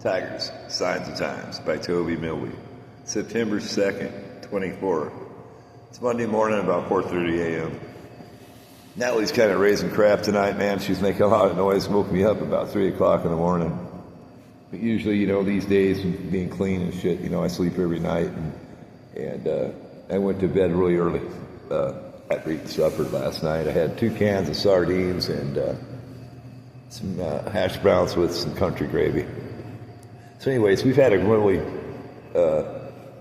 Tigers, Signs of Times by Toby Milby. September 2nd, 24. It's Monday morning, about 4:30 a.m. Natalie's kind of raising crap tonight, man. She's making a lot of noise, woke me up about 3 o'clock in the morning. But usually, these days, being clean and shit, I sleep every night. And I went to bed really early after eating supper last night. I had 2 cans of sardines and some hash browns with some country gravy. So anyways, we've had a really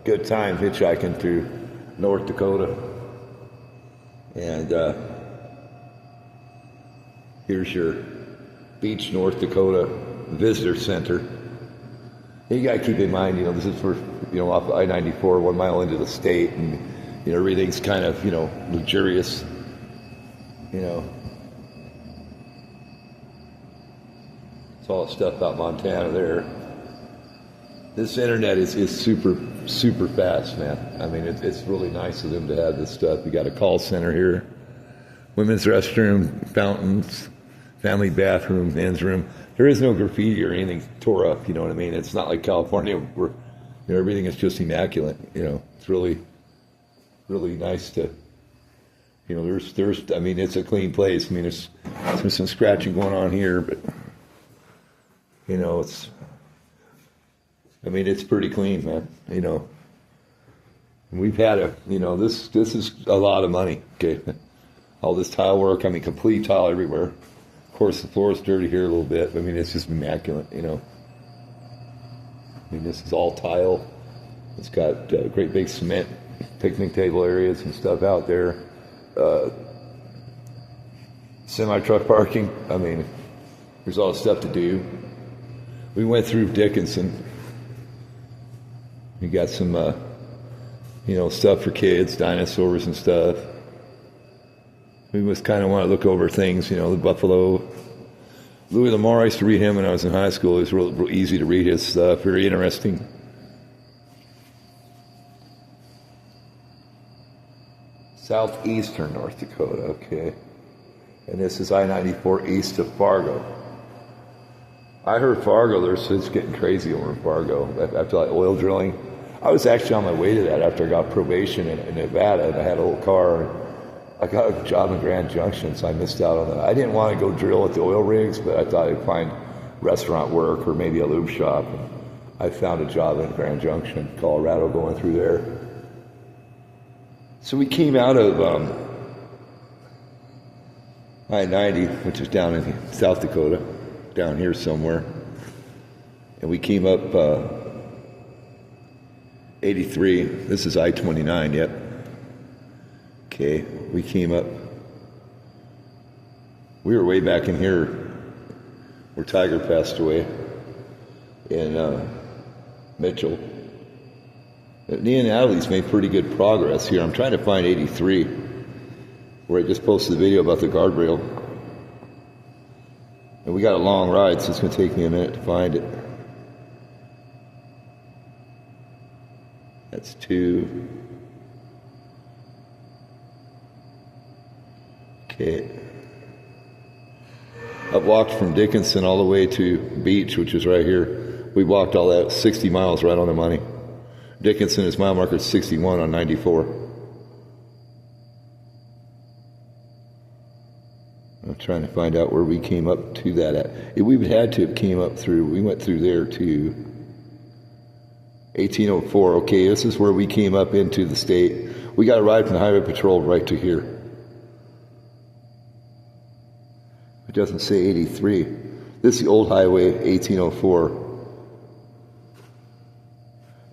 good time hitchhiking through North Dakota. And here's your Beach, North Dakota Visitor Center. And you got to keep in mind, this is for, off I-94, 1 mile into the state, and, everything's kind of, luxurious, It's all stuff out Montana there. This internet is super, super fast, man. I mean, it's really nice of them to have this stuff. You got a call center here, women's restroom, fountains, family bathroom, men's room. There is no graffiti or anything tore up, you know what I mean? It's not like California where, everything is just immaculate, It's really, really nice to, it's a clean place. I mean, there's some scratching going on here, but, it's pretty clean, man, And we've had this is a lot of money, okay? All this tile work, complete tile everywhere. Of course, the floor is dirty here a little bit. It's just immaculate, this is all tile. It's got great big cement picnic table areas and stuff out there. Semi-truck parking. There's all stuff to do. We went through Dickinson. We got some, stuff for kids, dinosaurs and stuff. We just kind of want to look over things, the Buffalo. Louis L'Amour, I used to read him when I was in high school. It was real easy to read his stuff, very interesting. Southeastern North Dakota, okay. And this is I-94 east of Fargo. I heard Fargo, it's getting crazy over in Fargo after oil drilling. I was actually on my way to that after I got probation in Nevada, and I had a little car. I got a job in Grand Junction, so I missed out on that. I didn't want to go drill at the oil rigs, but I thought I'd find restaurant work or maybe a lube shop. And I found a job in Grand Junction, Colorado, going through there. So we came out of I-90, which is down in South Dakota, down here somewhere. And we came up 83. This is I-29, yep. Okay, we came up. We were way back in here where Tiger passed away in Mitchell. Me and Natalie's made pretty good progress here. I'm trying to find 83, where I just posted a video about the guardrail. And we got a long ride, so it's going to take me a minute to find it. That's 2. Okay. I've walked from Dickinson all the way to Beach, which is right here. We walked all that 60 miles right on the money. Dickinson is mile marker 61 on 94. I'm trying to find out where we came up to that at. We would had to have came up through, we went through there to 1804. Okay, this is where we came up into the state. We got a ride from the Highway Patrol right to here. It doesn't say 83. This is the old highway, 1804.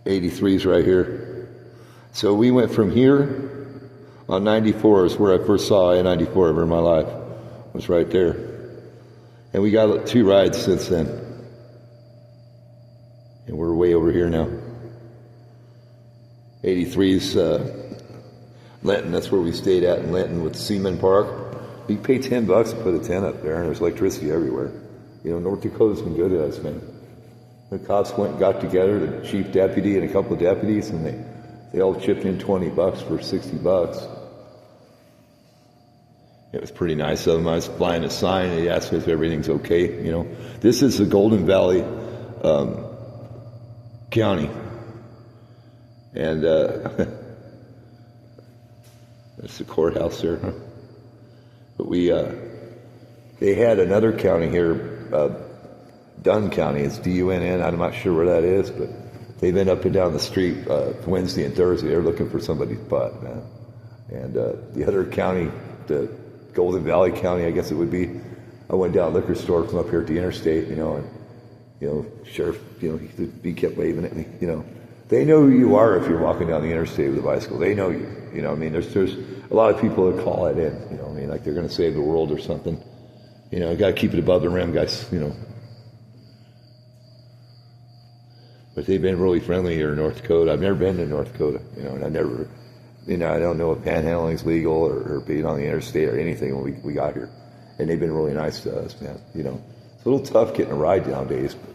83 is right here. So we went from here on 94 is where I first saw I-94 ever in my life. It was right there. And we got 2 rides since then. And we're way over here now. 83's Linton, that's where we stayed at in Linton with Seaman Park. You pay $10 to put a tent up there, and there's electricity everywhere. North Dakota's been good to us, man. The cops went and got together, the chief deputy and a couple of deputies, and they all chipped in $20 for $60. It was pretty nice of them. I was flying a sign, and they asked me if everything's okay. This is the Golden Valley County. And that's the courthouse there, huh? But they had another county here, Dunn County. It's D-U-N-N. I'm not sure where that is, but they've been up and down the street Wednesday and Thursday. They're looking for somebody's butt, man. And the other county, the Golden Valley County, I guess it would be, I went down to the liquor store from up here at the interstate, and, sheriff, he kept waving at me, They know who you are if you're walking down the interstate with a bicycle. They know you, there's a lot of people that call it in, like they're going to save the world or something. You got to keep it above the rim, guys, But they've been really friendly here in North Dakota. I've never been to North Dakota, and I never, I don't know if panhandling is legal or being on the interstate or anything when we got here. And they've been really nice to us, man, It's a little tough getting a ride nowadays, but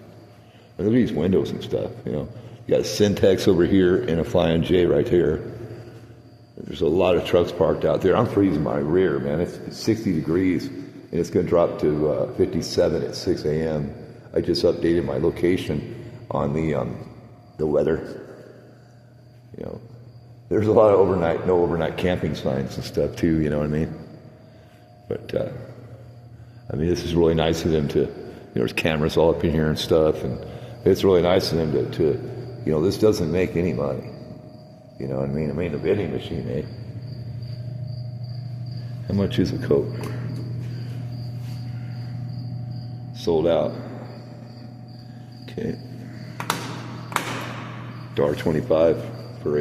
look at these windows and stuff, You got a Syntex over here and a Flying J right here. There's a lot of trucks parked out there. I'm freezing my rear, man. It's 60 degrees, and it's going to drop to 57 at 6 a.m. I just updated my location on the weather. There's a lot of no overnight camping signs and stuff too. You know what I mean? But this is really nice of them to. There's cameras all up in here and stuff, and it's really nice of them to. This doesn't make any money. You know what I mean? A vending machine, eh? How much is a Coke? Sold out. Okay. $1.25 for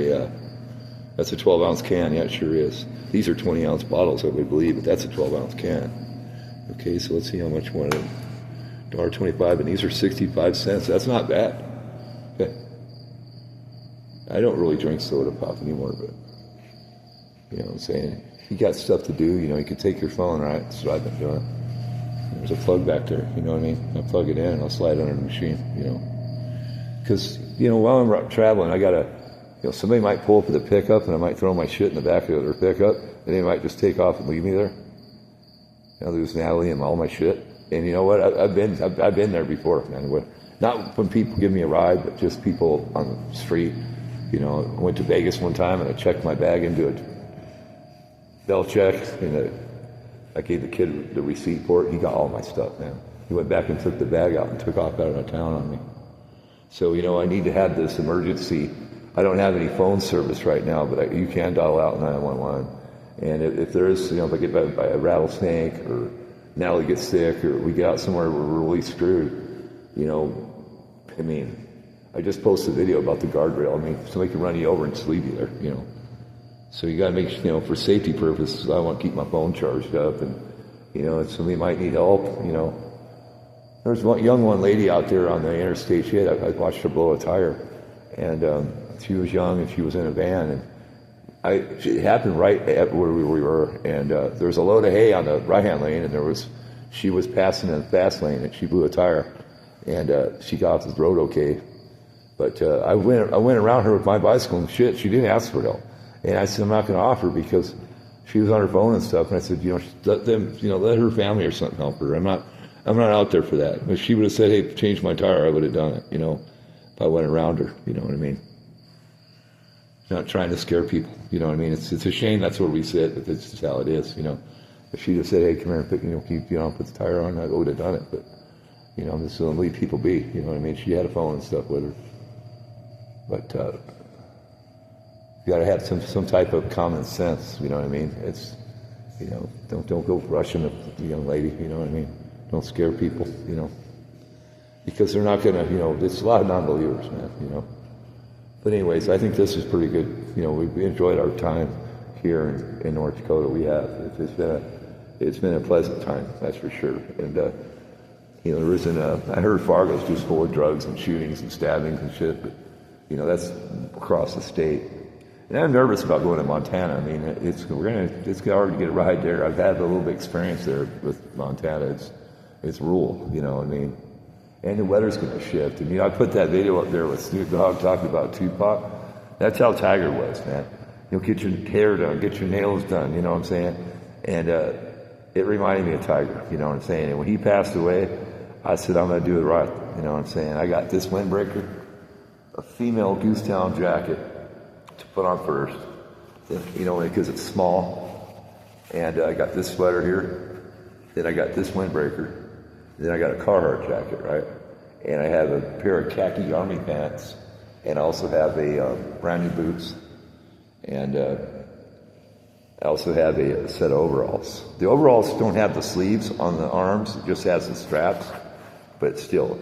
that's a 12-ounce can. Yeah, it sure is. These are 20-ounce bottles, I would believe, but that's a 12-ounce can. Okay, so let's see how much one of them. $1.25, and these are 65 cents. That's not bad. Okay. I don't really drink soda pop anymore, but you know what I'm saying? You got stuff to do, you can take your phone, right? That's what I've been doing. There's a plug back there, you know what I mean? I plug it in and I'll slide under the machine, Because, while I'm traveling, I gotta, somebody might pull up with a pickup and I might throw my shit in the back of their pickup and they might just take off and leave me there. I lose Natalie and all my shit. And you know what? I've been there before, man. Not when people give me a ride, but just people on the street. I went to Vegas one time and I checked my bag into a bell check, and I gave the kid the receipt for it. He got all my stuff, man. He went back and took the bag out and took off out of town on me. So, I need to have this emergency. I don't have any phone service right now, but you can dial out 911. And if there is, if I get bit by a rattlesnake or Natalie gets sick or we get out somewhere where we're really screwed, I just posted a video about the guardrail. Somebody can run you over and just leave you there, So you got to make sure, for safety purposes, I want to keep my phone charged up. And, if somebody might need help, There's one lady out there on the interstate. I watched her blow a tire. And she was young and she was in a van. And it happened right at where we were. And there was a load of hay on the right-hand lane. And she was passing in the fast lane and she blew a tire. And she got off the road okay. But I went around her with my bicycle and shit. She didn't ask for help, and I said I'm not going to offer because she was on her phone and stuff. And I said, let them, let her family or something help her. I'm not out there for that. If she would have said, hey, change my tire, I would have done it. If I went around her, you know what I mean. Not trying to scare people, you know what I mean. It's a shame that's where we sit, but it's just how it is, If she just said, hey, come here and put the tire on, I would have done it. But I'm just going to leave people be, you know what I mean. She had a phone and stuff with her. But you got to have some type of common sense, you know what I mean? It's, don't go rushing the young lady, you know what I mean? Don't scare people, because they're not going to, it's a lot of non-believers, man, But anyways, I think this is pretty good. We enjoyed our time here in North Dakota. We have. It's been a pleasant time, that's for sure. And there isn't I heard Fargo's just full of drugs and shootings and stabbings and shit, but that's across the state. And I'm nervous about going to Montana. It's hard to get a ride there. I've had a little bit of experience there with Montana. It's rural, And the weather's going to shift. And I put that video up there with Snoop Dogg talking about Tupac. That's how Tiger was, man. Get your hair done, get your nails done. You know what I'm saying? And it reminded me of Tiger. You know what I'm saying? And when he passed away, I said I'm going to do it right. You know what I'm saying? I got this windbreaker. a female goose down jacket to put on first, you know, because it's small. And I got this sweater here. Then I got this windbreaker. Then I got a Carhartt jacket, right? And I have a pair of khaki army pants. And I also have a brand new boots. And I also have a set of overalls. The overalls don't have the sleeves on the arms. It just has the straps. But still,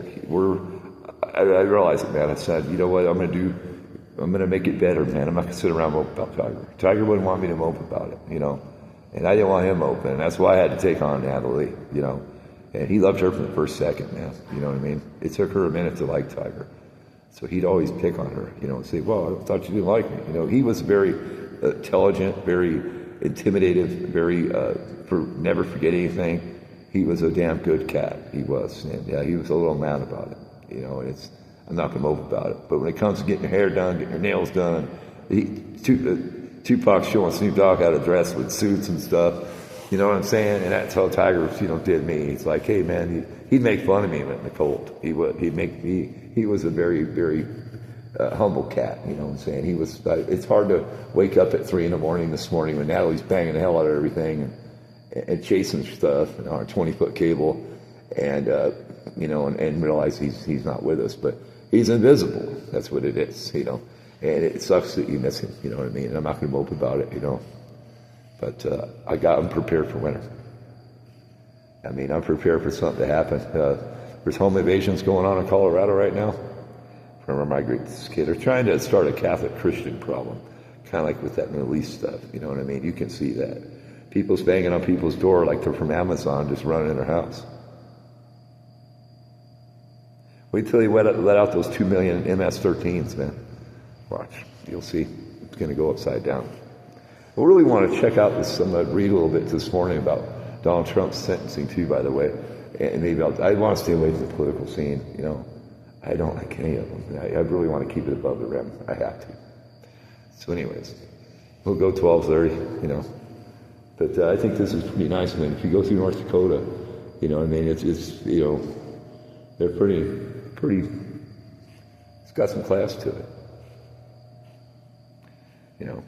I realize it, man. I said, you know what I'm going to do? I'm going to make it better, man. I'm not going to sit around and mope about Tiger. Tiger wouldn't want me to mope about it, you know. And I didn't want him moping. And that's why I had to take on Natalie, you know. And he loved her from the first second, man. You know what I mean? It took her a minute to like Tiger. So he'd always pick on her, you know, and say, well, I thought you didn't like me. You know, he was very intelligent, very intimidative, very, never forget anything. He was a damn good cat. He was. And yeah, he was a little mad about it. You know, and I'm not going to mope about it. But when it comes to getting your hair done, getting your nails done, Tupac's showing Snoop Dogg how to dress with suits and stuff. You know what I'm saying? And that's how Tiger, you know, did me. He's like, hey, man, he'd make fun of me in the cold. He would. He was a very, very humble cat. You know what I'm saying? He was. It's hard to wake up at 3 a.m. this morning when Natalie's banging the hell out of everything and chasing stuff and on a 20-foot cable, and you know, and realize he's not with us, but he's invisible. That's what it is. You know, and it sucks that you miss him. You know what I mean? And I'm not going to mope about it. You know. But I got him prepared for winter. I mean, I'm prepared for something to happen. There's home invasions going on in Colorado right now from our migrants. They're trying to start a Catholic-Christian problem, kind of like with that Middle East stuff. You know what I mean? You can see that. People's banging on people's door like they're from Amazon, just running in their house. Wait till they let out those 2 million MS-13s, man. Watch. You'll see. It's going to go upside down. I really want to check out this. I'm going to read a little bit this morning about Donald Trump's sentencing too, by the way. And maybe I want to stay away from the political scene. You know, I don't like any of them. I really want to keep it above the rim. I have to. So, anyways, we'll go 12:30. You know, but I think this is pretty nice. I mean, if you go through North Dakota, you know, I mean, it's you know, they're pretty. It's got some class to it. You know.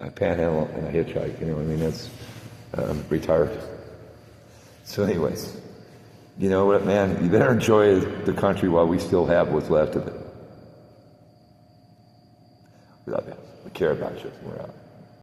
I panhandle and I hitchhike, you know, I mean, that's, retired. So anyways, you know what, man, you better enjoy the country while we still have what's left of it. We love you. We care about you. We're out.